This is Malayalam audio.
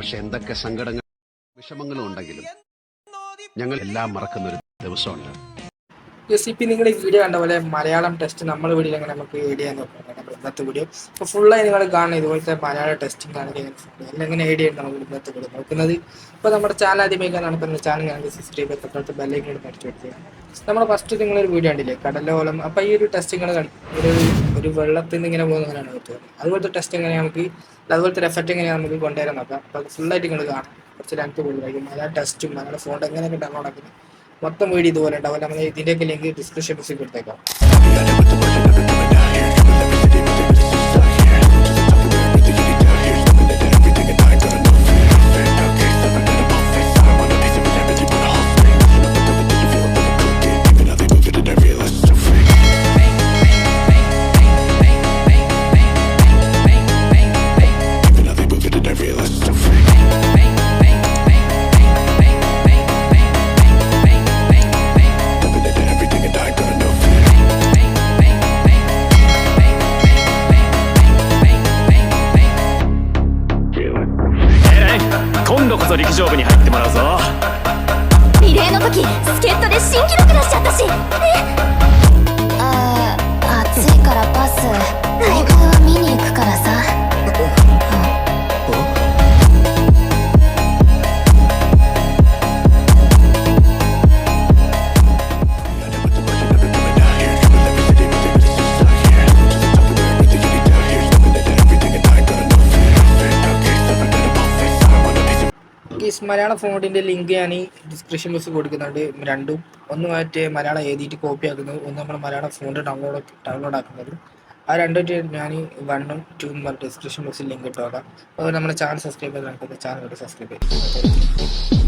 പക്ഷെ എന്തൊക്കെ സങ്കടങ്ങൾ വിഷമങ്ങളും ഉണ്ടെങ്കിലും ഞങ്ങൾ എല്ലാം മറക്കുന്നൊരു ദിവസമുണ്ട്. ഇപ്പം നിങ്ങൾ ഈ വീഡിയോ കണ്ട പോലെ മലയാളം ടെസ്റ്റ് നമ്മൾ വീഡിയോ എങ്ങനെ നമുക്ക് എയ്ഡ് ചെയ്യാൻ നോക്കാം. ഇന്നത്തെ വീഡിയോ അപ്പോൾ ഫുള്ളായി നിങ്ങൾ കാണുന്നത് ഇതുപോലത്തെ മലയാളം ടെസ്റ്റിംഗ് ആണ് എല്ലാം എങ്ങനെ എയ്ഡ് ചെയ്യാൻ നമ്മൾ ഇന്നത്തെ വീഡിയോ നോക്കുന്നത്. ഇപ്പോൾ നമ്മുടെ ചാനൽ ആദ്യമേക്കാൻ നടക്കുന്ന ചാനൽ ഞങ്ങൾക്ക് സബ്സ്ക്രൈബ് ചെയ്ത് തൊട്ടടുത്ത് ബെല്ലൈക്കൺ അടിച്ചു കൊടുക്കുക. നമ്മൾ ഫസ്റ്റ് നിങ്ങളൊരു വീഡിയോ കണ്ടില്ലേ കടലോളം. അപ്പോൾ ഈ ഒരു ടെസ്റ്റിങ്ങൾ ഒരു വെള്ളത്തിൽ നിന്ന് ഇങ്ങനെ പോകുന്നതിനാണ് പറ്റുക. അതുപോലത്തെ ടെസ്റ്റ് എങ്ങനെ നമുക്ക് അതുപോലത്തെ എഫക്റ്റ് എങ്ങനെയാണ് നമുക്ക് കൊണ്ടുവരാൻ നോക്കാം. അപ്പോൾ അത് ഫുള്ളായിട്ട് നിങ്ങൾ കാണാം. കുറച്ച് ലെങ്ത് കൂടുതലായിരിക്കും. മലയാളം ടെസ്റ്റും മലയാളം ഫോണ്ട് എങ്ങനെയൊക്കെ ഡൗൺലോഡ് ആക്കുന്നത് മൊത്തം വീഡിയോ ഇതുപോലെ ഉണ്ടാവും. നമ്മൾ ഇതിൻ്റെയൊക്കെ ലിങ്ക് ഡിസ്ക്രിപ്ഷൻ ബോക്സിൽ കൊടുത്തേക്കാം.今度こそ陸上部に入ってもらうぞ。リレーの時助っ人で新記録出しちゃったし。暑いからパス。大会は見に行くからさ。മലയാളം ഫോണ്ടിൻ്റെ ലിങ്ക് ഞാൻ ഈ ഡിസ്ക്രിപ്ഷൻ ബോക്സിൽ കൊടുക്കുന്നുണ്ട്. രണ്ടും ഒന്ന് മറ്റേ മലയാളം എഴുതിയിട്ട് കോപ്പി ആക്കുന്നത്, ഒന്ന് നമ്മൾ മലയാളം ഫോണ്ട് ഡൗൺലോഡ് ആക്കുന്നത്. ആ രണ്ടും ഞാൻ 1ഉം 2ഉം ഡിസ്ക്രിപ്ഷൻ ബോക്സിൽ ലിങ്ക് ഇട്ട് നോക്കാം. അതുപോലെ നമ്മുടെ ചാനൽ സബ്സ്ക്രൈബ് ചെയ്ത് നമുക്ക് ചാനൽ സബ്സ്ക്രൈബ് ചെയ്യും.